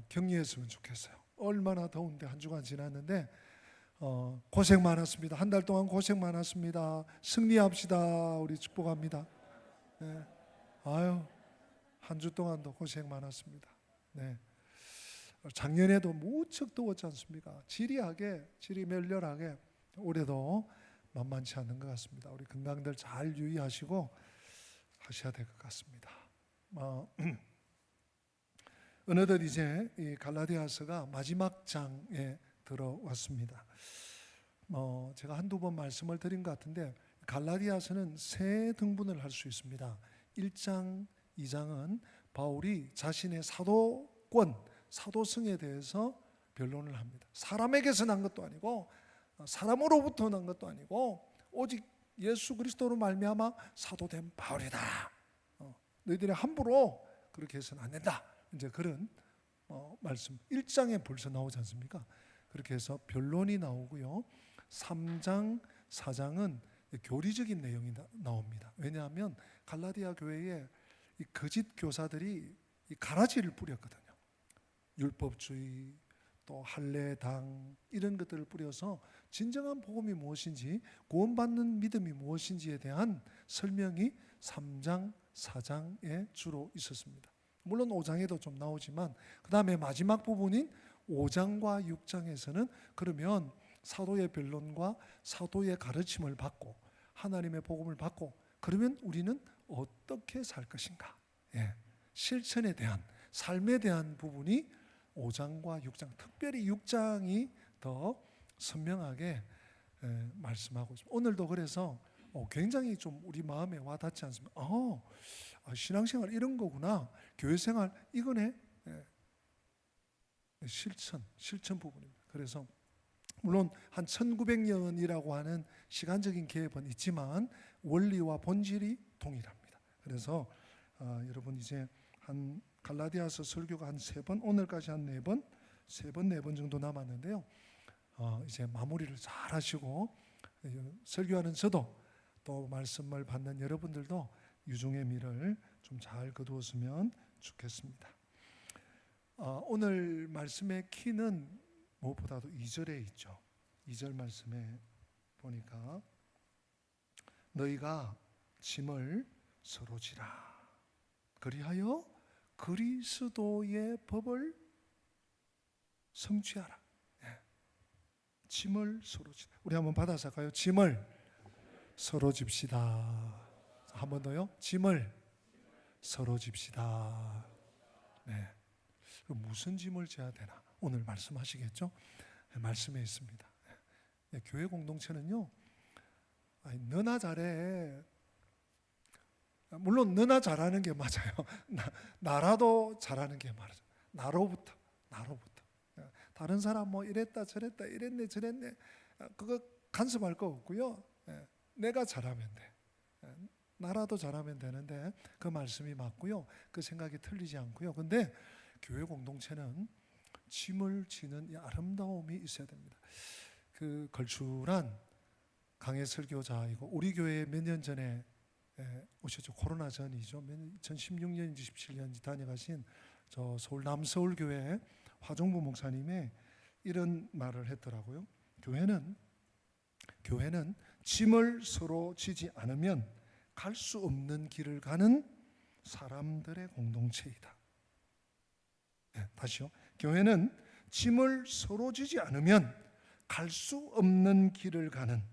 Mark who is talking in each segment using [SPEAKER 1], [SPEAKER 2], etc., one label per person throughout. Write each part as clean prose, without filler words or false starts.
[SPEAKER 1] 격리했으면 좋겠어요. 얼마나 더운데 한 주간 지났는데 고생 많았습니다. 한 달 동안 고생 많았습니다. 승리합시다. 우리 축복합니다. 네. 아유, 한 주 동안도 고생 많았습니다. 네. 작년에도 무척 더웠지 않습니까? 질이 멸렬하게 올해도 만만치 않은 것 같습니다. 우리 건강들 잘 유의하시고 하셔야 될 것 같습니다. 어느덧 이제 이 갈라디아서가 마지막 장에 들어왔습니다. 제가 한두 번 말씀을 드린 것 같은데 갈라디아서는 세 등분을 할 수 있습니다. 1장, 2장은 바울이 자신의 사도권, 사도성에 대해서 변론을 합니다. 사람에게서 난 것도 아니고 사람으로부터 난 것도 아니고 오직 예수 그리스도로 말미암아 사도된 바울이다. 너희들이 함부로 그렇게 해서는 안 된다. 이제 그런 말씀 1장에 벌써 나오지 않습니까? 그렇게 해서 변론이 나오고요. 3장, 4장은 교리적인 내용이 나옵니다. 왜냐하면 갈라디아 교회에 이 거짓 교사들이 이 가라지를 뿌렸거든요. 율법주의, 또 할례당 이런 것들을 뿌려서 진정한 복음이 무엇인지, 구원받는 믿음이 무엇인지에 대한 설명이 3장, 4장에 주로 있었습니다. 물론 5장에도 좀 나오지만 그 다음에 마지막 부분인 5장과 6장에서는 그러면 사도의 변론과 사도의 가르침을 받고 하나님의 복음을 받고 그러면 우리는 어떻게 살 것인가, 실천에 대한, 삶에 대한 부분이 5장과 6장, 특별히 6장이 더 선명하게 말씀하고 있습니다. 오늘도 그래서 굉장히 좀 우리 마음에 와닿지 않습니까? 신앙생활 이런 거구나, 교회생활 이거네. 실천 부분입니다. 그래서 물론 한 1900년이라고 하는 시간적인 갭은 있지만 원리와 본질이 동일합니다. 그래서 여러분 이제 한 갈라디아서 설교가 한 3번, 오늘까지 한 4번, 3번, 4번 정도 남았는데요. 이제 마무리를 잘 하시고 설교하는 저도 또 말씀을 받는 여러분들도 유종의 미를 좀 잘 거두었으면 좋겠습니다. 오늘 말씀의 키는 무엇보다도 2절에 있죠. 2절 말씀에 보니까 너희가 짐을 서로 지라 그리하여 그리스도의 법을 성취하라. 짐을 서로 지라. 우리 한번 받아서 할까요? 짐을 서로 집시다. 한 번 더요. 짐을 서로 집시다. 네. 무슨 짐을 져야 되나? 오늘 말씀하시겠죠? 말씀에 있습니다. 교회 공동체는요, 너나 잘해. 물론 너나 잘하는 게 맞아요. 나라도 잘하는 게 맞아요. 나로부터. 다른 사람 뭐 이랬다 저랬다 이랬네 저랬네 그거 간섭할 거 없고요. 내가 잘하면 돼. 나라도 잘하면 되는데 그 말씀이 맞고요. 그 생각이 틀리지 않고요. 근데 교회 공동체는 짐을 지는 이 아름다움이 있어야 됩니다. 그 걸출한 강해 설교자이고 우리 교회에 몇 년 전에 오셨죠. 코로나 전이죠. 2016년인지 17년인지 다녀가신 저 서울 남서울교회 화종부 목사님의 이런 말을 했더라고요. 교회는 짐을 서로 지지 않으면 갈 수 없는 길을 가는 사람들의 공동체이다. 다시요. 교회는 짐을 서로 지지 않으면 갈 수 없는 길을 가는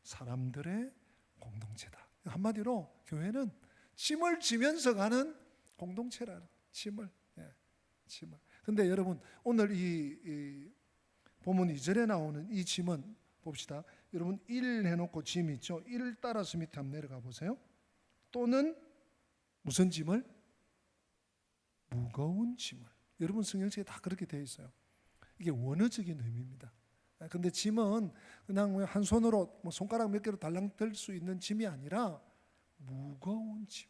[SPEAKER 1] 사람들의 공동체다. 한마디로 교회는 짐을 지면서 가는 공동체라는 짐을. 근데 여러분 오늘 이 본문 2절에 나오는 이 짐은 봅시다. 여러분 1 해놓고 짐 있죠. 1 따라서 밑에 한번 내려가 보세요. 또는 무슨 짐을? 무거운 짐을. 여러분 성경책에 다 그렇게 되어 있어요. 이게 원어적인 의미입니다. 근데 짐은 그냥 한 손으로 손가락 몇 개로 달랑 들 수 있는 짐이 아니라 무거운 짐,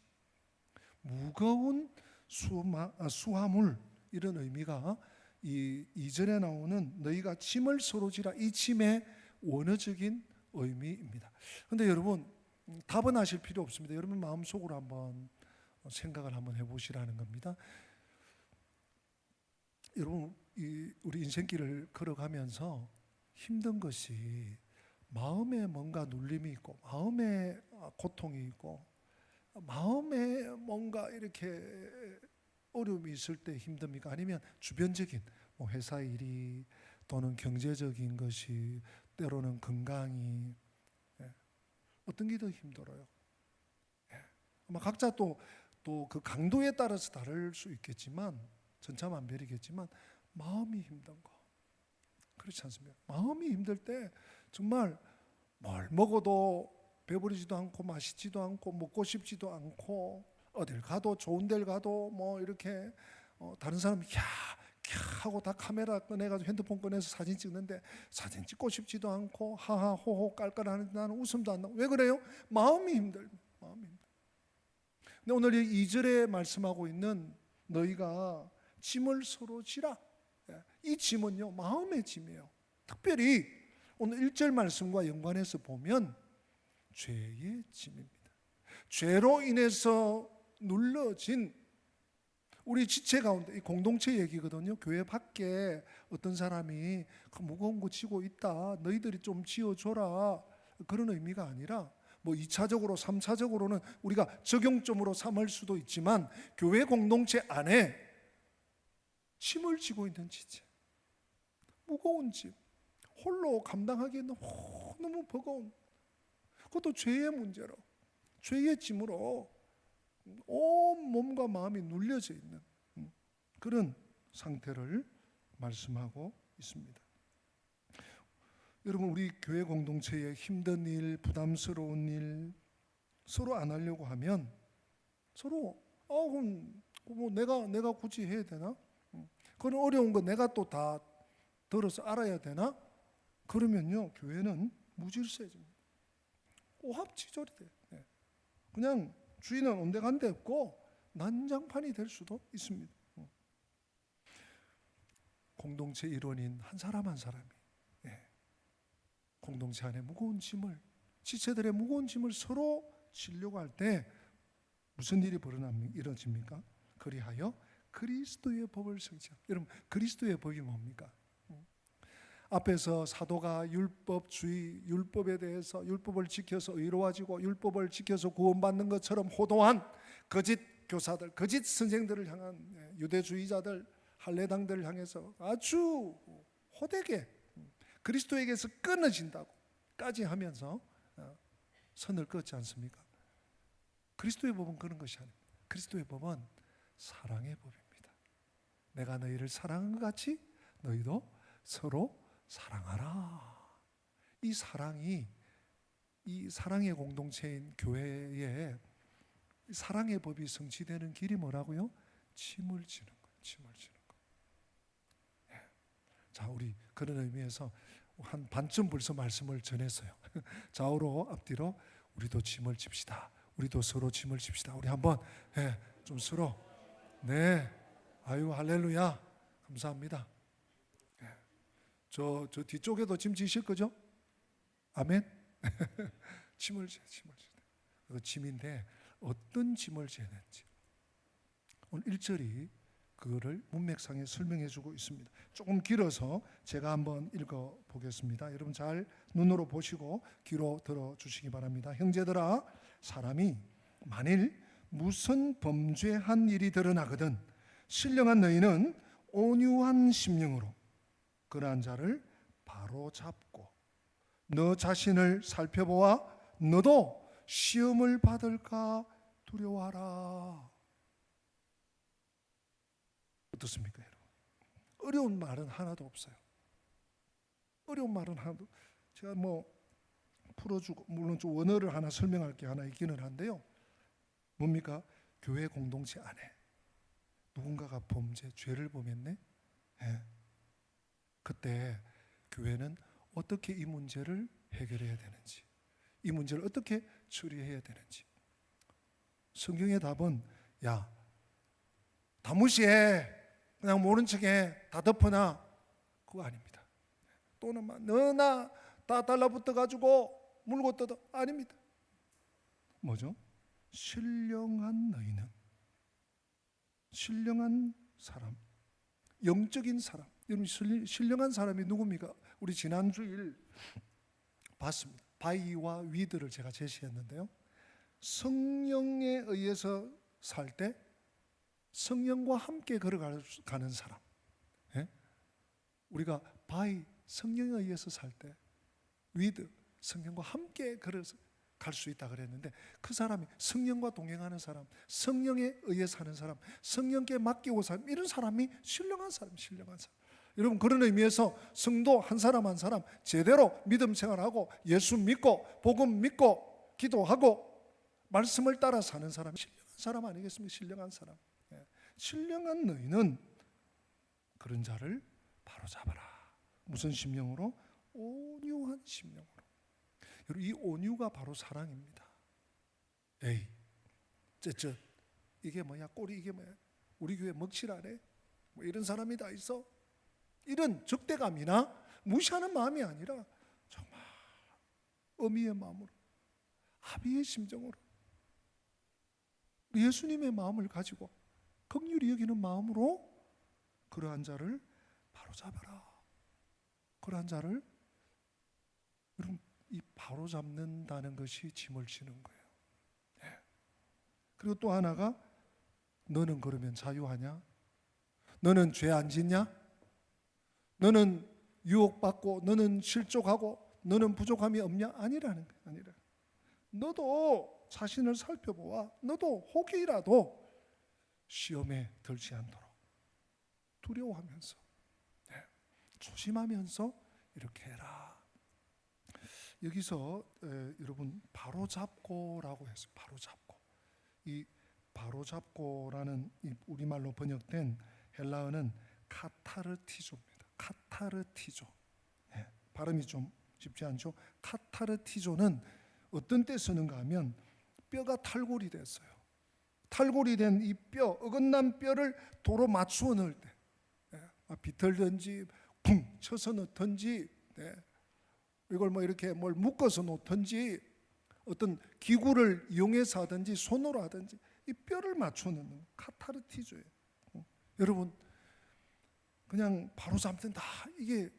[SPEAKER 1] 무거운 수화물, 이런 의미가 이 2절에 나오는 너희가 짐을 서로 지라, 이 짐의 원어적인 의미입니다. 그런데 여러분 답은 하실 필요 없습니다. 여러분 마음속으로 한번 생각을 한번 해보시라는 겁니다. 여러분, 우리 인생길을 걸어가면서 힘든 것이 마음에 뭔가 눌림이 있고, 마음에 고통이 있고, 마음에 뭔가 이렇게 어려움이 있을 때 힘듭니까? 아니면 주변적인 뭐 회사 일이 또는 경제적인 것이, 때로는 건강이, 어떤 게 더 힘들어요? 아마 각자 또 그 강도에 따라서 다를 수 있겠지만, 천차만별이겠지만 마음이 힘든 거, 그렇지 않습니까? 마음이 힘들 때 정말 뭘 먹어도 배부르지도 않고 맛있지도 않고 먹고 싶지도 않고, 어딜 가도 좋은 데를 가도 뭐 이렇게 다른 사람이 야 하고 다 카메라 꺼내가지고 핸드폰 꺼내서 사진 찍는데 사진 찍고 싶지도 않고 하하 호호 깔깔하는데 나는 웃음도 안 나고. 왜 그래요? 마음이 힘들. 마음이 힘들. 근데 오늘 이 2절에 말씀하고 있는 너희가 짐을 서로 지라. 이 짐은요, 마음의 짐이에요. 특별히 오늘 1절 말씀과 연관해서 보면 죄의 짐입니다. 죄로 인해서 눌러진 우리 지체 가운데, 이 공동체 얘기거든요. 교회 밖에 어떤 사람이 무거운 거 지고 있다, 너희들이 좀 지어줘라, 그런 의미가 아니라 뭐 2차적으로 3차적으로는 우리가 적용점으로 삼을 수도 있지만, 교회 공동체 안에 짐을 지고 있는 지체, 무거운 짐, 홀로 감당하기에 너무 버거운, 그것도 죄의 문제로, 죄의 짐으로 온 몸과 마음이 눌려져 있는 그런 상태를 말씀하고 있습니다. 여러분, 우리 교회 공동체에 힘든 일, 부담스러운 일 서로 안 하려고 하면 서로 그럼 뭐 내가 굳이 해야 되나? 그런 어려운 거 내가 또 다 들어서 알아야 되나? 그러면요, 교회는 무질서해집니다. 오합지졸이 돼요. 그냥 주인은 온데간데 없고 난장판이 될 수도 있습니다. 공동체 일원인 한 사람 한 사람이 공동체 안에 무거운 짐을, 지체들의 무거운 짐을 서로 지려고 할 때 무슨 일이 일어집니까? 그리하여 그리스도의 법을 성취하라. 여러분, 그리스도의 법이 뭡니까? 앞에서 사도가 율법주의, 율법에 대해서, 율법을 지켜서 의로워지고 율법을 지켜서 구원받는 것처럼 호도한 거짓 교사들, 거짓 선생들을 향한 유대주의자들, 할례당들을 향해서 아주 호되게 그리스도에게서 끊어진다고까지 하면서 선을 그었지 않습니까? 그리스도의 법은 그런 것이 아닙니다. 그리스도의 법은 사랑의 법입니다. 내가 너희를 사랑한 것 같이 너희도 서로 사랑하라. 이 사랑이, 이 사랑의 공동체인 교회에 사랑의 법이 성취되는 길이 뭐라고요? 짐을 지는 거예요. 짐을 지는 거. 자, 우리 그런 의미에서 한 반쯤 벌써 말씀을 전했어요. 좌우로 앞뒤로 우리도 짐을 집시다. 우리도 서로 짐을 집시다. 우리 한번 좀 서로. 네, 아유 할렐루야, 감사합니다. 저 뒤쪽에도 짐 지실 거죠? 아멘. 짐을 지. 그 짐인데 어떤 짐을 지는지 오늘 1절이 그거를 문맥상에 설명해 주고 있습니다. 조금 길어서 제가 한번 읽어 보겠습니다. 여러분 잘 눈으로 보시고 귀로 들어 주시기 바랍니다. 형제들아, 사람이 만일 무슨 범죄한 일이 드러나거든 신령한 너희는 온유한 심령으로 그러한 자를 바로 잡고 너 자신을 살펴보아 너도 시험을 받을까 두려워하라. 어떻습니까, 여러분? 어려운 말은 하나도 없어요. 어려운 말은 하나도. 제가 뭐 풀어주고 물론 좀 원어를 하나 설명할 게 하나 있기는 한데요. 뭡니까? 교회 공동체 안에 누군가가 범죄, 죄를 범했네. 그때 교회는 어떻게 이 문제를 해결해야 되는지, 이 문제를 어떻게 처리해야 되는지. 성경의 답은 다 무시해, 그냥 모른 척해, 다 덮어놔, 그거 아닙니다. 또는 너나 다 달라붙어 가지고 물고 뜯어, 아닙니다. 뭐죠? 신령한 너희는, 신령한 사람, 영적인 사람, 여러분 신령한 사람이 누굽니까? 우리 지난주일 봤습니다. 바이와 위드를 제가 제시했는데요. 성령에 의해서 살 때 성령과 함께 걸어가는 사람, 예? 우리가 바이 성령에 의해서 살 때, 위드 성령과 함께 걸어서 갈 수 있다 그랬는데, 그 사람이 성령과 동행하는 사람, 성령에 의해 사는 사람, 성령께 맡기고 사는 이런 사람이 신령한 사람, 신령한 사람. 여러분, 그런 의미에서 성도 한 사람 한 사람 제대로 믿음 생활하고 예수 믿고 복음 믿고 기도하고 말씀을 따라 사는 사람, 신령한 사람 아니겠습니까? 신령한 사람. 신령한 너희는 그런 자를 바로잡아라. 무슨 심령으로? 온유한 심령으로. 여러분, 이 온유가 바로 사랑입니다. 에이, 쯧쯧, 이게 뭐야? 꼬리 이게 뭐야? 우리 교회 먹칠하네? 뭐 이런 사람이 다 있어? 이런 적대감이나 무시하는 마음이 아니라 정말 어미의 마음으로, 아비의 심정으로, 예수님의 마음을 가지고 긍휼히 여기는 마음으로 그러한 자를 바로잡아라. 그러한 자를, 여러분, 이 바로잡는다는 것이 짐을 지는 거예요. 네. 그리고 또 하나가, 너는 그러면 자유하냐? 너는 죄 안 짓냐? 너는 유혹받고 너는 실족하고 너는 부족함이 없냐? 아니라는 거예요. 아니라. 너도 자신을 살펴보아. 너도 혹이라도 시험에 들지 않도록 두려워하면서, 네, 조심하면서 이렇게 해라. 여기서 여러분 바로잡고라고 했어요. 바로잡고. 이 바로잡고라는 이 우리말로 번역된 헬라어는 카타르티조입니다. 카타르티조. 네, 발음이 좀 쉽지 않죠. 카타르티조는 어떤 때 쓰는가 하면 뼈가 탈골이 됐어요. 탈골이 된 이 뼈, 어긋난 뼈를 도로 맞추어 넣을 때, 비틀든지 쿵 쳐서 넣든지, 이걸 뭐 이렇게 뭘 묶어서 놓든지, 어떤 기구를 이용해서 하든지 손으로 하든지 이 뼈를 맞춰 넣는 카타르티조예요. 여러분, 그냥 바로 잡는다, 이게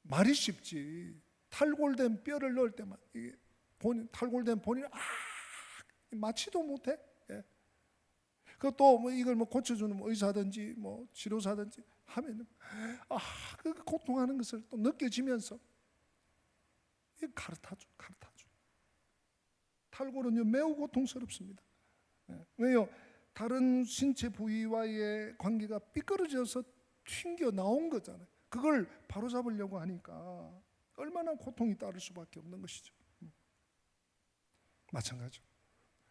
[SPEAKER 1] 말이 쉽지. 탈골된 뼈를 넣을 때만 이게 탈골된 본인 맞지도 못해. 그것도 뭐 이걸 뭐 고쳐주는 뭐 의사든지 뭐 치료사든지 하면 그 고통하는 것을 또 느껴지면서 가르쳐줘. 탈골은요 매우 고통스럽습니다. 왜요? 다른 신체 부위와의 관계가 삐뚤어져서 튕겨 나온 거잖아요. 그걸 바로 잡으려고 하니까 얼마나 고통이 따를 수밖에 없는 것이죠. 마찬가지죠.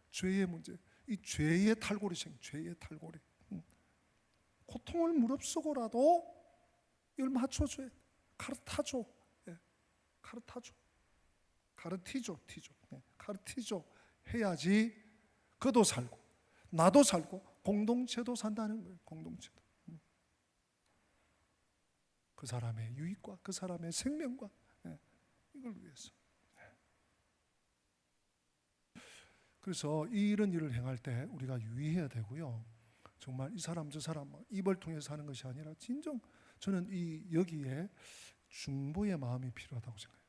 [SPEAKER 1] 죄의 문제, 이 죄의 탈골이 죄의 탈골이. 고통을 무릅쓰고라도 이걸 맞춰줘야 돼. 가르쳐줘. 가르치죠. 해야지 그도 살고 나도 살고 공동체도 산다는 거예요. 공동체도. 그 사람의 유익과 그 사람의 생명과 이걸 위해서. 그래서 이런 일을 행할 때 우리가 유의해야 되고요. 정말 이 사람 저 사람 입을 통해서 하는 것이 아니라 진정 저는 여기에 중보의 마음이 필요하다고 생각해요.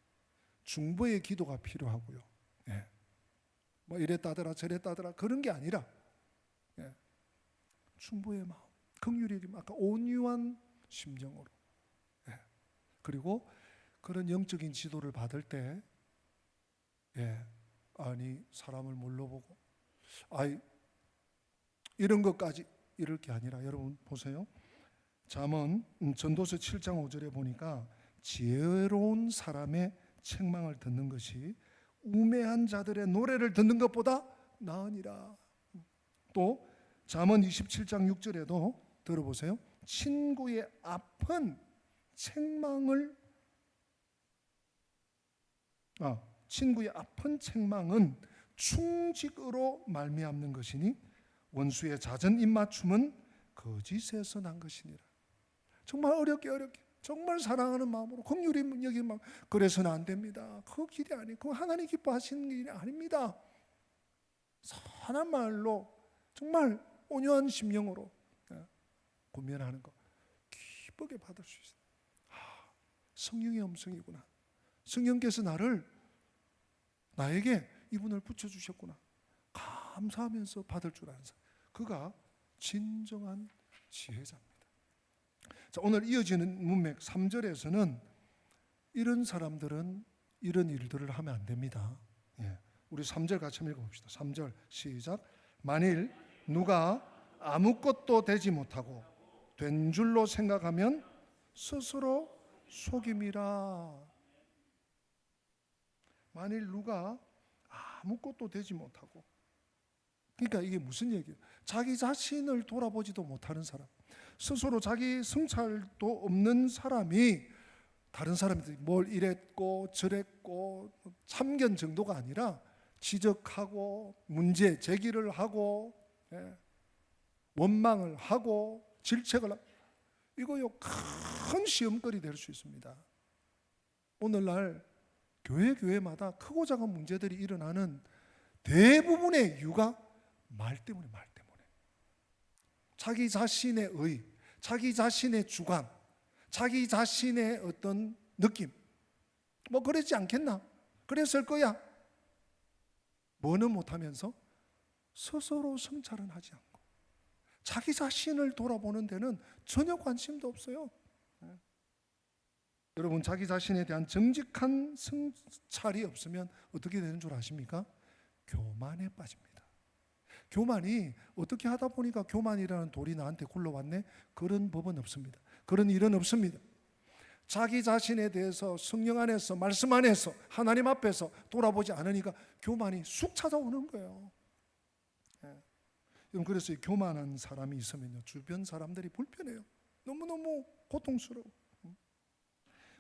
[SPEAKER 1] 중보의 기도가 필요하고요. 뭐 이랬다더라 저랬다더라 그런 게 아니라 중보의 마음, 긍휼히 여김, 아까 온유한 심정으로. 그리고 그런 영적인 지도를 받을 때 아니 사람을 몰라보고 이런 것까지 이럴 게 아니라, 여러분 보세요. 잠언 전도서 7장 5절에 보니까 지혜로운 사람의 책망을 듣는 것이 우매한 자들의 노래를 듣는 것보다 나으니라. 또 잠언 27장 6절에도 들어보세요. 친구의 아픈 책망은 충직으로 말미암는 것이니 원수의 잦은 입맞춤은 거짓에서 난 것이니라. 정말 어렵게 정말 사랑하는 마음으로 긍휼히 여기는 마음, 그래서는 안 됩니다. 그 길이 아니, 그 하나님 기뻐하시는 길이 아닙니다. 선한 말로 정말 온유한 심령으로 권면하는 것, 기쁘게 받을 수 있어요. 성령의 음성이구나. 성령께서 나에게 이분을 붙여주셨구나. 감사하면서 받을 줄 아는 사람. 그가 진정한 지혜자입니다. 자, 오늘 이어지는 문맥 3절에서는 이런 사람들은 이런 일들을 하면 안 됩니다. 예. 우리 3절 같이 한번 읽어봅시다. 3절 시작. 만일 누가 아무것도 되지 못하고 된 줄로 생각하면 스스로 속임이라. 만일 누가 아무것도 되지 못하고, 그러니까 이게 무슨 얘기예요? 자기 자신을 돌아보지도 못하는 사람, 스스로 자기 성찰도 없는 사람이 다른 사람들이 뭘 이랬고 저랬고 참견 정도가 아니라 지적하고 문제 제기를 하고 원망을 하고 질책을 하고, 이거요 큰 시험거리 될 수 있습니다. 오늘날 교회마다 크고 작은 문제들이 일어나는 대부분의 이유가 말 때문에 자기 자신의 의, 자기 자신의 주관, 자기 자신의 어떤 느낌, 뭐 그러지 않겠나? 그랬을 거야. 뭐는 못하면서 스스로 성찰은 하지 않고 자기 자신을 돌아보는 데는 전혀 관심도 없어요. 여러분, 자기 자신에 대한 정직한 성찰이 없으면 어떻게 되는 줄 아십니까? 교만에 빠집니다. 교만이 어떻게 하다 보니까 교만이라는 돌이 나한테 굴러왔네? 그런 법은 없습니다. 그런 일은 없습니다. 자기 자신에 대해서 성령 안에서, 말씀 안에서, 하나님 앞에서 돌아보지 않으니까 교만이 쑥 찾아오는 거예요. 그래서 교만한 사람이 있으면요, 주변 사람들이 불편해요. 너무너무 고통스러워.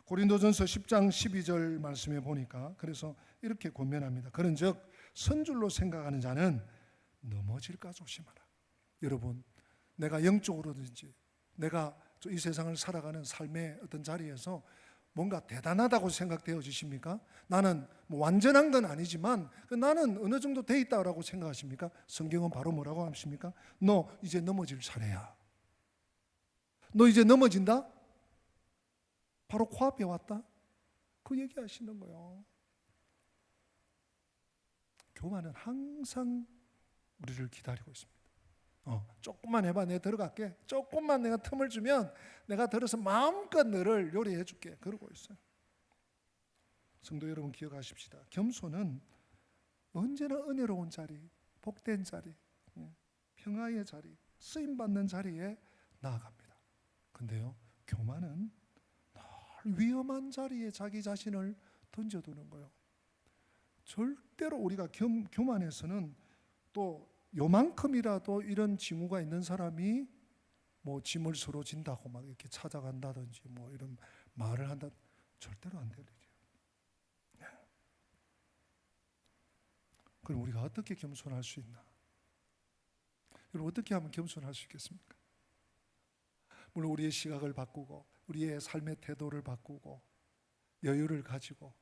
[SPEAKER 1] 고린도전서 10장 12절 말씀에 보니까 그래서 이렇게 권면합니다. 그런즉 선줄로 생각하는 자는 넘어질까 조심하라. 여러분, 내가 영적으로든지 내가 이 세상을 살아가는 삶의 어떤 자리에서 뭔가 대단하다고 생각되어지십니까? 나는 뭐 완전한 건 아니지만 나는 어느 정도 돼 있다고 생각하십니까? 성경은 바로 뭐라고 하십니까? 너 이제 넘어질 차례야. 너 이제 넘어진다? 바로 코앞에 왔다? 그 얘기하시는 거예요. 교만은 항상 우리를 기다리고 있습니다. 조금만 해봐, 내가 들어갈게. 조금만 내가 틈을 주면 내가 들어서 마음껏 너를 요리해 줄게. 그러고 있어요. 성도 여러분, 기억하십시다. 겸손은 언제나 은혜로운 자리, 복된 자리, 평화의 자리, 쓰임받는 자리에 나아갑니다. 근데요, 교만은 늘 위험한 자리에 자기 자신을 던져두는 거예요. 절대로 우리가 교만해서는 또 요만큼이라도 이런 징후가 있는 사람이 뭐 짐을 서로 진다고 막 이렇게 찾아간다든지 뭐 이런 말을 한다, 절대로 안 될 일이에요. 그럼 우리가 어떻게 겸손할 수 있나? 여러분, 어떻게 하면 겸손할 수 있겠습니까? 물론 우리의 시각을 바꾸고 우리의 삶의 태도를 바꾸고 여유를 가지고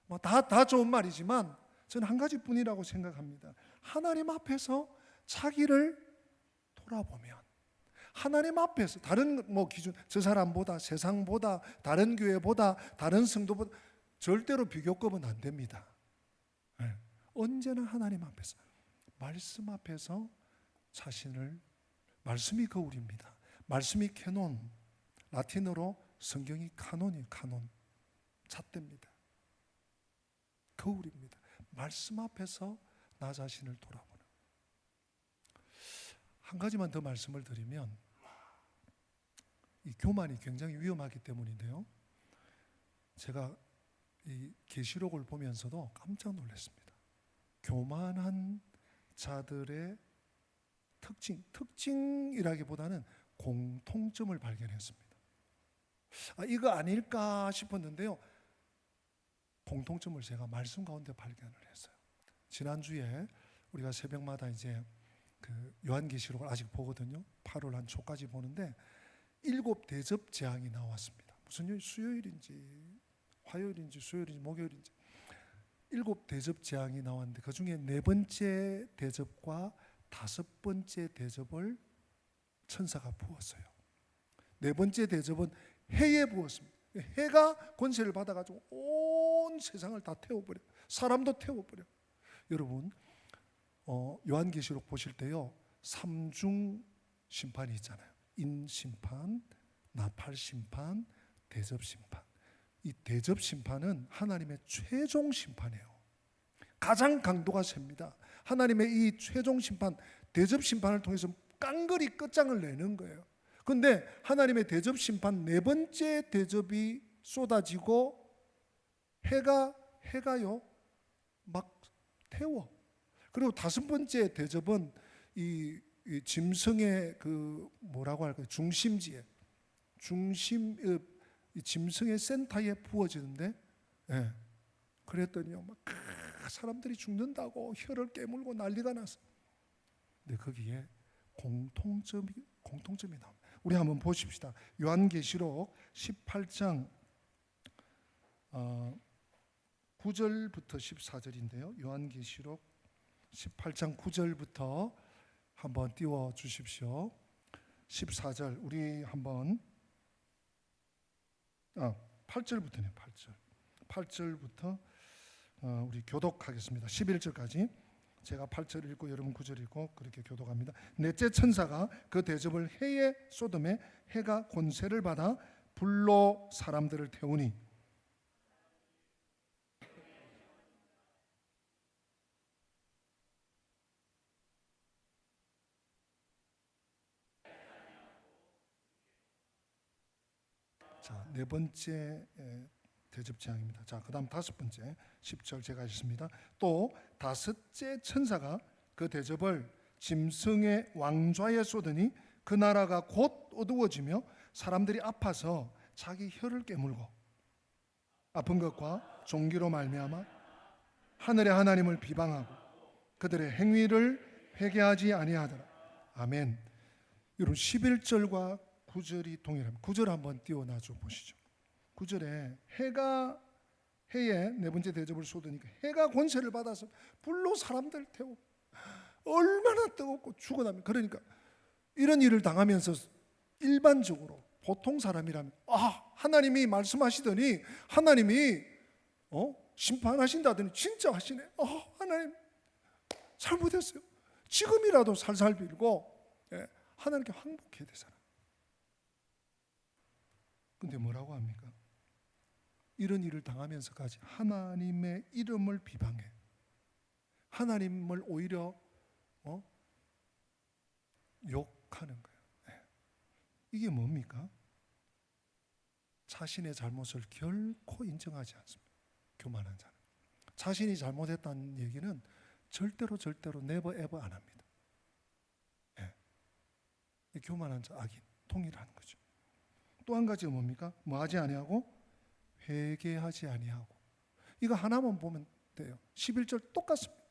[SPEAKER 1] 뭐 다 좋은 말이지만 저는 한 가지뿐이라고 생각합니다. 하나님 앞에서 자기를 돌아보면, 하나님 앞에서 다른 뭐 기준, 저 사람보다, 세상보다, 다른 교회보다, 다른 성도보다 절대로 비교급은 안 됩니다. 언제나 하나님 앞에서, 말씀 앞에서 자신을, 말씀이 거울입니다. 말씀이 캐논, 라틴어로 성경이 카논이에요. 카논, 잣대입니다. 거울입니다. 말씀 앞에서 나 자신을 돌아보는. 한 가지만 더 말씀을 드리면, 이 교만이 굉장히 위험하기 때문인데요, 제가 이 계시록을 보면서도 깜짝 놀랐습니다. 교만한 자들의 특징이라기보다는 공통점을 발견했습니다. 이거 아닐까 싶었는데요, 공통점을 제가 말씀 가운데 발견을 했어요. 지난주에 우리가 새벽마다 이제 그 요한계시록을 아직 보거든요. 8월 한 초까지 보는데 7 대접 재앙이 나왔습니다. 무슨 요일? 수요일인지 화요일인지 수요일인지 목요일인지 7 대접 재앙이 나왔는데 그 중에 4번째 대접과 5번째 대접을 천사가 부었어요. 네 번째 대접은 해에 부었습니다. 해가 권세를 받아가지고 온 세상을 다 태워버려. 사람도 태워버려. 여러분, 요한계시록 보실 때요, 삼중 심판이 있잖아요. 인심판, 나팔심판, 대접심판. 이 대접심판은 하나님의 최종 심판이에요. 가장 강도가 셉니다. 하나님의 이 최종 심판, 대접심판을 통해서 깡그리 끝장을 내는 거예요. 그런데 하나님의 대접심판 네 번째 대접이 쏟아지고 해가요 막 태워. 그리고 다섯 번째 대접은 이 짐승의 그 뭐라고 할까요? 중심지에 이 짐승의 센터에 부어지는데, 예. 그랬더니요 막 사람들이 죽는다고 혀를 깨물고 난리가 났어. 근데 거기에 공통점이 나옵니다. 우리 한번 보십시다. 요한계시록 18장 9절부터 14절인데요. 요한계시록 18장 9절부터 한번 띄워 주십시오. 14절 우리 한번 8절부터네요. 8절부터 우리 교독하겠습니다. 11절까지. 제가 8절 읽고 여러분 9절 읽고 그렇게 교독합니다. 넷째 천사가 그 대접을 해에 쏟음에 해가 권세를 받아 불로 사람들을 태우니 자, 네 번째 대접 재앙입니다. 자, 그다음 다섯 번째 10절 제가 읽습니다. 또 다섯째 천사가 그 대접을 짐승의 왕좌에 쏟으니 그 나라가 곧 어두워지며 사람들이 아파서 자기 혀를 깨물고 아픈 것과 종기로 말미암아 하늘의 하나님을 비방하고 그들의 행위를 회개하지 아니하더라. 아멘. 여러분 11절과 9절이 동일합니다. 9절 한번 띄워놔줘 보시죠. 9절에 해에 네 번째 대접을 쏟으니까 해가 권세를 받아서 불로 사람들 태우고 얼마나 뜨겁고 죽어나면, 그러니까 이런 일을 당하면서 일반적으로 보통 사람이라면 하나님이 말씀하시더니 하나님이 심판하신다더니 진짜 하시네. 하나님 잘못했어요. 지금이라도 살살 빌고 하나님께 항복해야 되잖아. 근데 뭐라고 합니까? 이런 일을 당하면서까지 하나님의 이름을 비방해. 하나님을 오히려 욕하는 거예요. 이게 뭡니까? 자신의 잘못을 결코 인정하지 않습니다. 교만한 자는. 자신이 잘못했다는 얘기는 절대로 never ever 안 합니다. 교만한 자, 악인, 통일하는 거죠. 또 한 가지가 뭡니까? 뭐 하지 아니하고 회개하지 아니하고. 이거 하나만 보면 돼요. 11절 똑같습니다.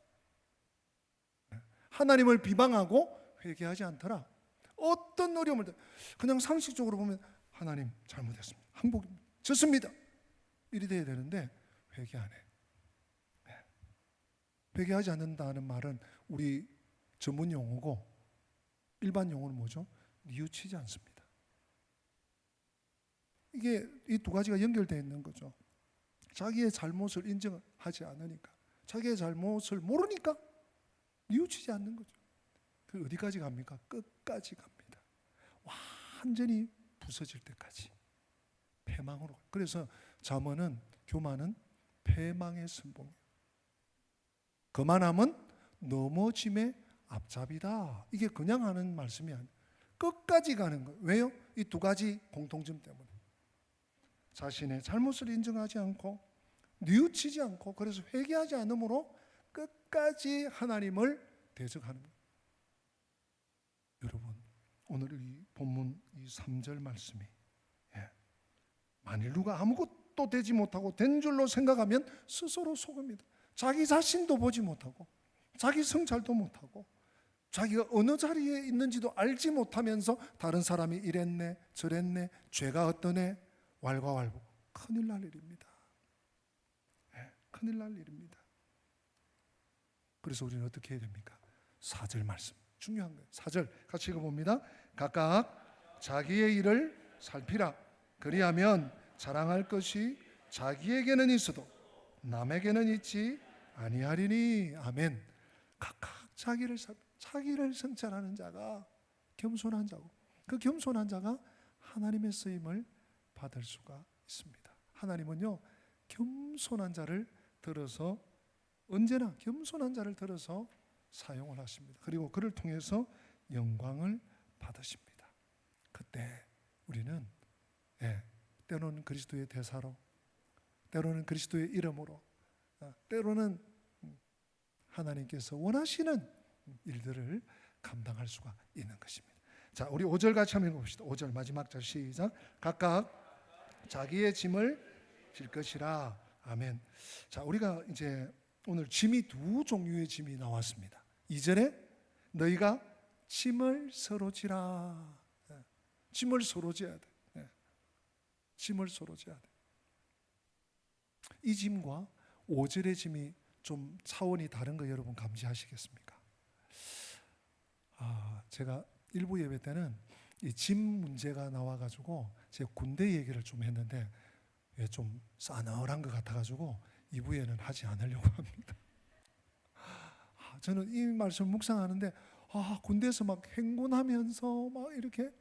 [SPEAKER 1] 하나님을 비방하고 회개하지 않더라. 어떤 어려움을 그냥 상식적으로 보면 하나님 잘못했습니다. 항복입니다. 졌습니다. 이리 돼야 되는데 회개 안 해. 회개하지 않는다는 말은 우리 전문 용어고 일반 용어는 뭐죠? 뉘우치지 않습니다. 이게 이 두 가지가 연결되어 있는 거죠. 자기의 잘못을 인정하지 않으니까, 자기의 잘못을 모르니까 뉘우치지 않는 거죠. 그 어디까지 갑니까? 끝까지 갑니다. 완전히 부서질 때까지 패망으로. 그래서 잠언은 교만은 패망의 선봉이에요. 거만함은 넘어짐의 앞잡이다. 이게 그냥 하는 말씀이 아니에요. 끝까지 가는 거예요. 왜요? 이 두 가지 공통점 때문에. 자신의 잘못을 인정하지 않고 뉘우치지 않고 그래서 회개하지 않으므로 끝까지 하나님을 대적하는 거예요. 여러분, 오늘 이 본문 이 3절 말씀이 만일 누가 아무것도 되지 못하고 된 줄로 생각하면 스스로 속입니다. 자기 자신도 보지 못하고 자기 성찰도 못하고 자기가 어느 자리에 있는지도 알지 못하면서 다른 사람이 이랬네 저랬네 죄가 어떠네 왈가왈부. 큰일 날 일입니다. 큰일 날 일입니다. 그래서 우리는 어떻게 해야 됩니까? 4절 말씀 중요한 거예요. 4절 같이 읽어봅니다. 각각 자기의 일을 살피라. 그리하면 자랑할 것이 자기에게는 있어도 남에게는 있지 아니하리니. 아멘. 각각 자기를 성찰하는 자가 겸손한 자고, 그 겸손한 자가 하나님의 쓰임을 받을 수가 있습니다. 하나님은요, 겸손한 자를 들어서, 언제나 겸손한 자를 들어서 사용을 하십니다. 그리고 그를 통해서 영광을 받으십니다. 그때 우리는 때로는 그리스도의 대사로, 때로는 그리스도의 이름으로, 때로는 하나님께서 원하시는 일들을 감당할 수가 있는 것입니다. 자, 우리 5절 같이 한번 읽어봅시다. 5절 마지막 절 시작. 각각 자기의 짐을 질 것이라. 아멘. 자, 우리가 이제 오늘 짐이 두 종류의 짐이 나왔습니다. 2절에 너희가 짐을 서로 지라. 짐을 서로 져야 돼. 짐을 서로 져야 돼. 이 짐과 5절의 짐이 좀 차원이 다른 거 여러분 감지하시겠습니까? 제가 일부 예배 때는 이 짐 문제가 나와가지고 제가 군대 얘기를 좀 했는데 좀 싸늘한 것 같아가지고 2부에는 하지 않으려고 합니다. 저는 이 말씀 묵상하는데 군대에서 막 행군하면서 막 이렇게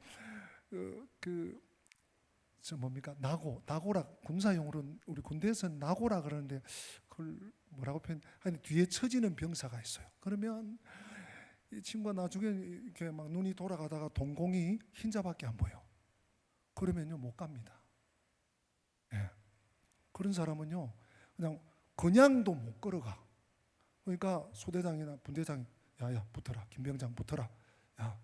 [SPEAKER 1] 나고라, 군사용어로는 우리 군대에서는 나고라 그러는데 그걸 뭐라고 아니 뒤에 처지는 병사가 있어요. 그러면 이 친구가 나중에 이렇게 막 눈이 돌아가다가 동공이 흰자밖에 안 보여. 그러면요 못 갑니다. 그런 사람은요 그냥도 못 걸어가. 그러니까 소대장이나 분대장이 야야 붙어라, 김병장 붙어라, 야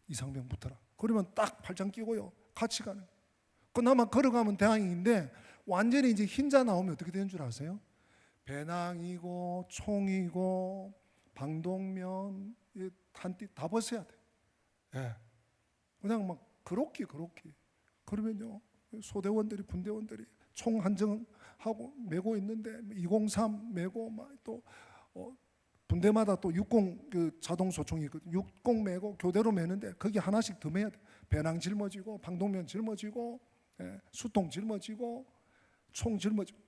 [SPEAKER 1] 이상병 붙어라. 그러면 딱 팔짱 끼고요 같이 가는. 그나마 걸어가면 다행인데 완전히 이제 흰자 나오면 어떻게 되는 줄 아세요? 배낭이고 총이고 방독면 탄띠 다 벗어야 돼. 그냥 막 그렇게 그러면요 소대원들이 분대원들이 총 한정하고 메고 있는데 203 메고 막 또 분대마다 또 60 그 자동 소총이 있거든요. 60 메고 교대로 메는데 거기 하나씩 더 메야 돼. 배낭 짊어지고 방독면 짊어지고 수통 짊어지고 총 짊어지고.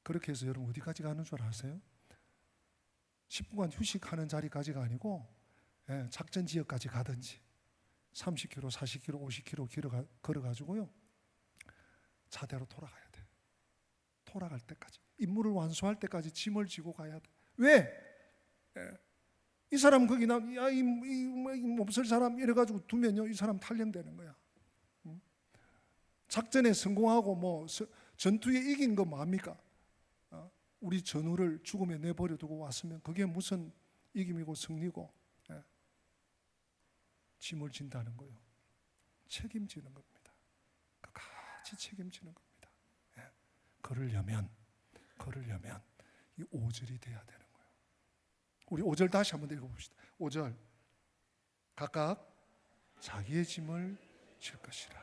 [SPEAKER 1] 그렇게 해서 여러분 어디까지 가는 줄 아세요? 10분간 휴식하는 자리까지가 아니고 작전 지역까지 가든지 30km, 40km, 50km 걸어가지고요 차대로 돌아가야 돼. 돌아갈 때까지, 임무를 완수할 때까지 짐을 지고 가야 돼. 왜? 이 사람 거기 이 없을 사람 이래가지고 두면요 이 사람 탈령되는 거야. 작전에 성공하고 뭐 전투에 이긴 거 뭐합니까? 우리 전우를 죽음에 내버려 두고 왔으면 그게 무슨 이김이고 승리고. 짐을 진다는 거예요. 책임지는 겁니다. 같이 책임지는 겁니다. 걸으려면 이 5절이 돼야 되는 거예요. 우리 5절 다시 한번 읽어봅시다. 5절 각각 자기의 짐을 질 것이라.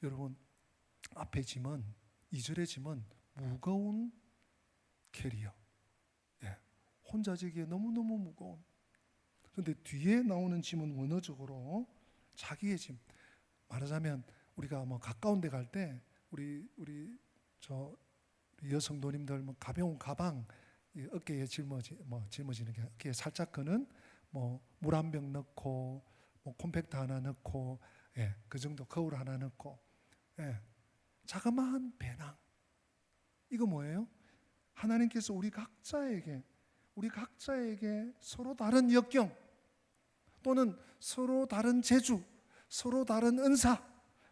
[SPEAKER 1] 여러분 앞에 짐은 2절의 짐은 무거운 캐리어, 혼자 지기에 너무너무 무거운. 그런데 뒤에 나오는 짐은 원어적으로 자기의 짐. 말하자면 우리가 뭐 가까운 데 갈 때 우리 여성 노님들 뭐 가벼운 가방 어깨에 짊어지는 게 어깨에 살짝 거는 뭐 물 한 병 넣고 뭐 콤팩트 하나 넣고 그 정도 거울 하나 넣고 자그마한 배낭. 이거 뭐예요? 하나님께서 우리 각자에게 서로 다른 역경 또는 서로 다른 재주, 서로 다른 은사,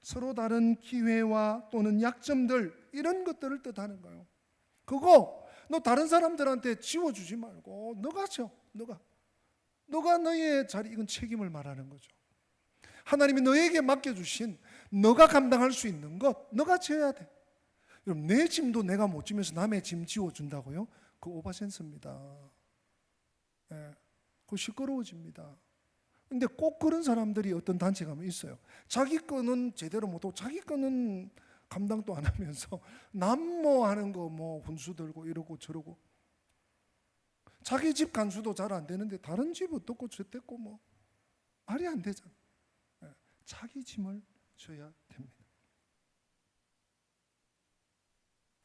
[SPEAKER 1] 서로 다른 기회와 또는 약점들, 이런 것들을 뜻하는 거예요. 그거 너 다른 사람들한테 지워주지 말고 너가 져. 너가 너의 자리, 이건 책임을 말하는 거죠. 하나님이 너에게 맡겨주신 너가 감당할 수 있는 것 너가 져야 돼. 여러분 내 짐도 내가 못 지면서 남의 짐 지워준다고요? 그거 오바센스입니다. 그거 시끄러워집니다. 근데 꼭 그런 사람들이 어떤 단체 가면 있어요. 자기 거는 제대로 못하고 자기 거는 감당도 안 하면서 남 뭐 하는 거 뭐 훈수 들고 이러고 저러고, 자기 집 간수도 잘 안 되는데 다른 집 어떻고 저랬고 뭐 말이 안 되잖아. 자기 짐을 져야 됩니다.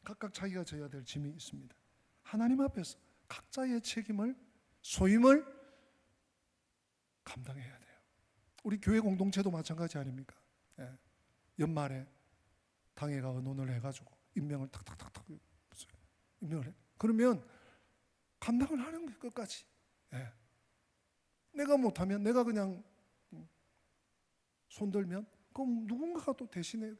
[SPEAKER 1] 각각 자기가 져야 될 짐이 있습니다. 하나님 앞에서 각자의 책임을, 소임을 감당해야 돼요. 우리 교회 공동체도 마찬가지 아닙니까? 연말에 당회가 의논을 해가지고 임명을 탁탁탁탁 임명을 해. 그러면 감당을 하는 게 끝까지. 내가 못하면, 내가 그냥 손들면 그럼 누군가가 또 대신에,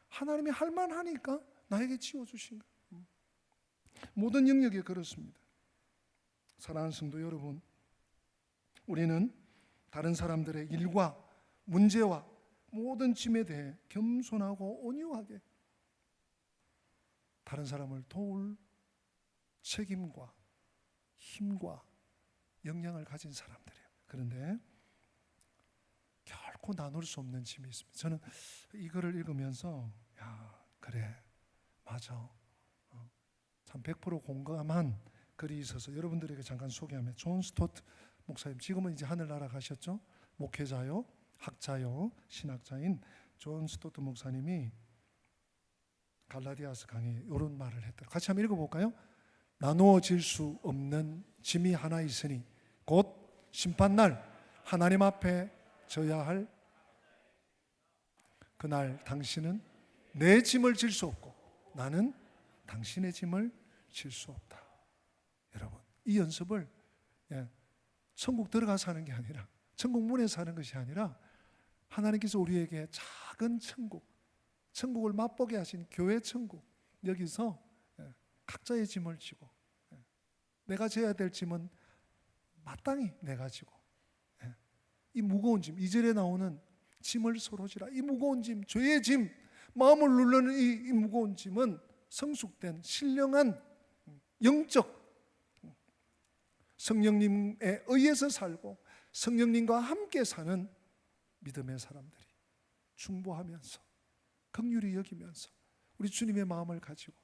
[SPEAKER 1] 하나님이 할 만하니까 나에게 지워주신 거예요. 모든 영역이 그렇습니다. 사랑하는 성도 여러분, 우리는 다른 사람들의 일과 문제와 모든 짐에 대해 겸손하고 온유하게 다른 사람을 도울 책임과 힘과 역량을 가진 사람들이에요. 그런데 결코 나눌 수 없는 짐이 있습니다. 저는 이거를 읽으면서 그래, 맞아, 참 100% 공감한 글이 있어서 여러분들에게 잠깐 소개하면, 존 스토트 목사님, 지금은 이제 하늘나라 가셨죠? 목회자요, 학자요, 신학자인 존 스토트 목사님이 갈라디아서 강의에 이런 말을 했더라고요. 같이 한번 읽어볼까요? 나누어질 수 없는 짐이 하나 있으니 곧 심판날 하나님 앞에 져야 할 그날 당신은 내 짐을 질 수 없고 나는 당신의 짐을 질 수 없다. 여러분, 이 연습을 천국 들어가서 하는 게 아니라, 천국 문에서 하는 것이 아니라, 하나님께서 우리에게 작은 천국, 천국을 맛보게 하신 교회 천국, 여기서 각자의 짐을 지고, 내가 져야 될 짐은 마땅히 내가 지고, 이 무거운 짐, 2절에 나오는 짐을 서로 지라, 이 무거운 짐, 죄의 짐, 마음을 누르는 이 무거운 짐은 성숙된 신령한 영적 성령님에 의해서 살고 성령님과 함께 사는 믿음의 사람들이 중보하면서 긍휼히 여기면서 우리 주님의 마음을 가지고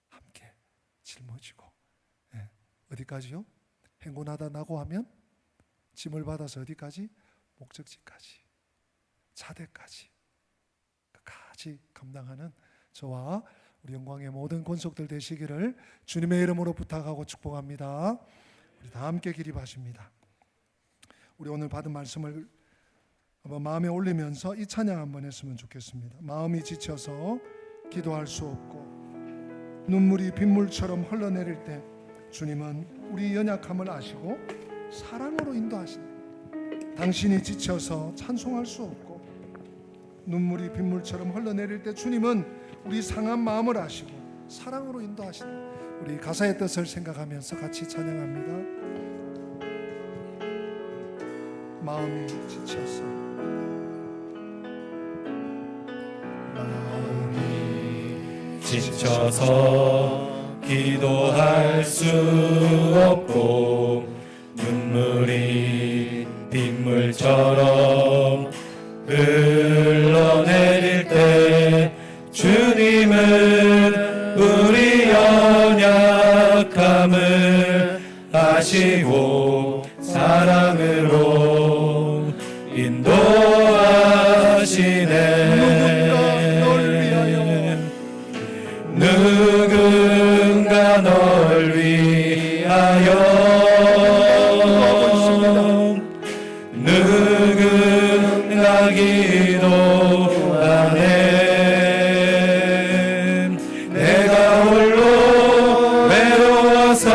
[SPEAKER 1] 함께 짊어지고, 어디까지요? 행군하다 나고 하면 짐을 받아서 어디까지? 목적지까지, 자대까지, 끝까지 감당하는 저와 우리 영광의 모든 권속들 되시기를 주님의 이름으로 부탁하고 축복합니다. 우리 다 함께 기립하십니다. 우리 오늘 받은 말씀을 한번 마음에 올리면서 이 찬양 한번 했으면 좋겠습니다. 마음이 지쳐서 기도할 수 없고 눈물이 빗물처럼 흘러내릴 때 주님은 우리 연약함을 아시고 사랑으로 인도하신다. 당신이 지쳐서 찬송할 수 없고 눈물이 빗물처럼 흘러내릴 때 주님은 우리 상한 마음을 아시고 사랑으로 인도하신다. 우리 가사의 뜻을 생각하면서 같이 찬양합니다. 마음이 지쳐서,
[SPEAKER 2] 마음이 지쳐서 기도할 수 없고 눈물이 빗물처럼 흘러내릴 때 주님은 우리 연약함을 아시고 사랑으로 인도하시네. 누군가 널 위하여 누군가 기도하네. 내가 홀로 외로워서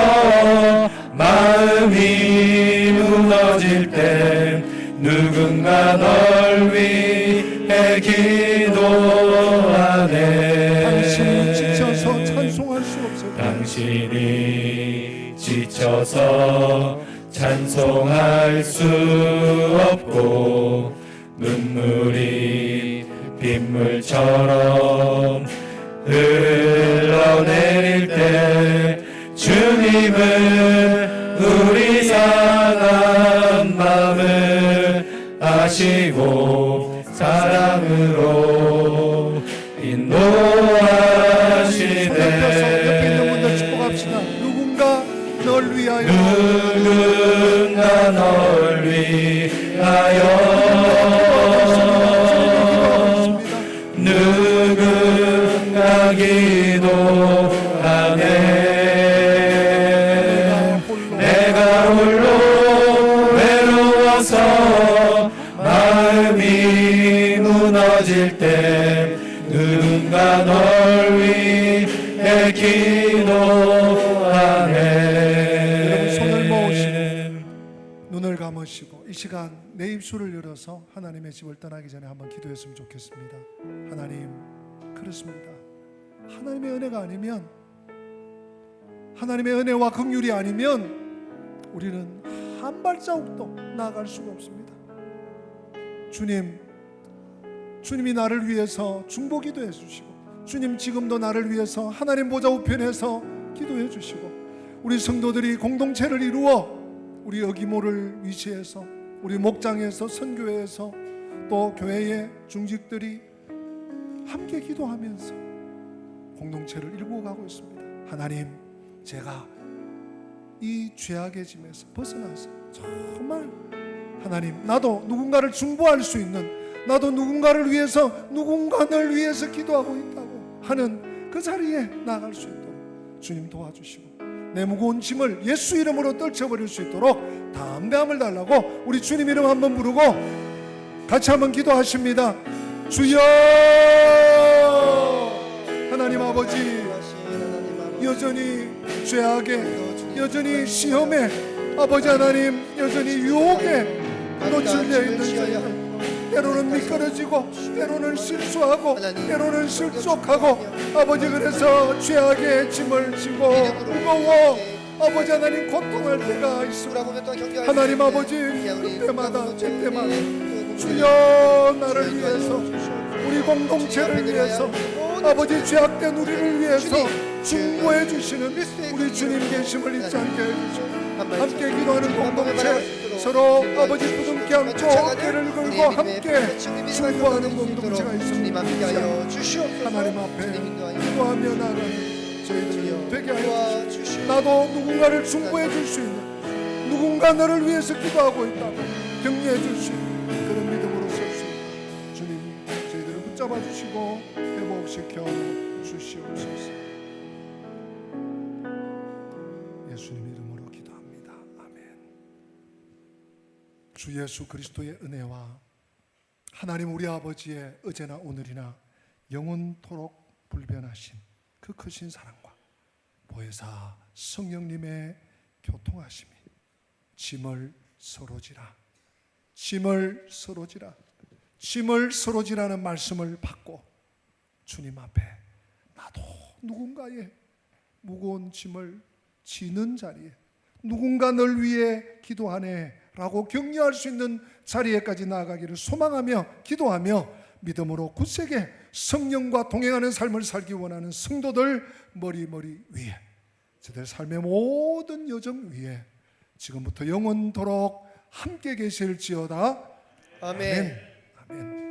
[SPEAKER 2] 마음이 무너질 때 누군가 널 위해 기도하네.
[SPEAKER 1] 당신이 지쳐서 찬송할 수 없어요.
[SPEAKER 2] 당신이 지쳐서 찬송할 수 없고 눈물이 빗물처럼 흘러내릴 때 주님은 우리 상한 마음을 아시고 사랑으로 인도하시네.
[SPEAKER 1] 옆에 있는 분들 축복합시다. 누군가 널 위하여
[SPEAKER 2] 누군가 널 위하여 위하여 누군가 기도하네. 내가 홀로 외로워서 마음이 무너질 때 누군가 널 위해 기도하네.
[SPEAKER 1] 손을 모으시고 눈을 감으시고 이 시간 내 입술을 열어서 하나님의 집을 떠나기 전에 한번 기도했으면 좋겠습니다. 하나님, 그렇습니다. 하나님의 은혜가 아니면, 하나님의 은혜와 긍휼이 아니면 우리는 한 발자국도 나아갈 수가 없습니다. 주님이 나를 위해서 중보기도 해주시고, 주님 지금도 나를 위해서 하나님 보좌 우편에서 기도해 주시고, 우리 성도들이 공동체를 이루어 우리 여기모를 위치해서, 우리 목장에서, 선교회에서, 또 교회의 중직들이 함께 기도하면서 공동체를 이루고 가고 있습니다. 하나님, 제가 이 죄악의 짐에서 벗어나서 정말 하나님, 나도 누군가를 중보할 수 있는, 나도 누군가를 위해서, 누군가를 위해서 기도하고 있다고 하는 그 자리에 나아갈 수 있도록 주님 도와주시고, 내 무거운 짐을 예수 이름으로 떨쳐버릴 수 있도록 담대함을 달라고 우리 주님 이름 한번 부르고 같이 한번 기도하십니다. 주여! 하나님 아버지, 여전히 죄악에, 여전히 시험에, 아버지 하나님, 여전히 유혹에 노출되어 있는 저희들, 때로는 미끄러지고, 때로는 실수하고, 때로는 실족하고, 아버지, 그래서 죄악의 짐을 지고 무거워 아버지 하나님 고통할 때가 있습니다. 하나님 아버지, 그때마다 제때마다 주여, 나를 위해서, 우리 공동체를 위해서, 아버지 죄악된 우리를 위해서 중보해 주시는 우리 주님 계심을 잊지 않게 해주시고, 함께 기도하는 공동체, 서로 아버지 부둥켜 안고 어깨를 걸고 함께 중보하는 공동체가 있습니다. 하나님 앞에 기도하며 나가는 저희들 되게 하여 주시옵소서. 나도 누군가를 중보해 줄 수 있는, 누군가 너를 위해서 기도하고 있다고 격려해 줄 수 있는 그런 믿음으로 설 수 있는 주님, 저희들을 붙잡아 주시고 회복시켜 주시옵소서. 예수님 이름으로 기도합니다. 아멘. 주 예수 그리스도의 은혜와 하나님 우리 아버지의 어제나 오늘이나 영원토록 불변하신 그 크신 사랑과 보혜사 성령님의 교통하심이 짐을 서로지라, 짐을 서로지라, 짐을 서로지라는 말씀을 받고 주님 앞에 나도 누군가의 무거운 짐을 지는 자리에, 누군가 널 위해 기도하네 라고 격려할 수 있는 자리에까지 나아가기를 소망하며 기도하며 믿음으로 굳세게 성령과 동행하는 삶을 살기 원하는 성도들 머리 위에, 저들 삶의 모든 여정 위에 지금부터 영원토록 함께 계실지어다. 아멘. 아멘.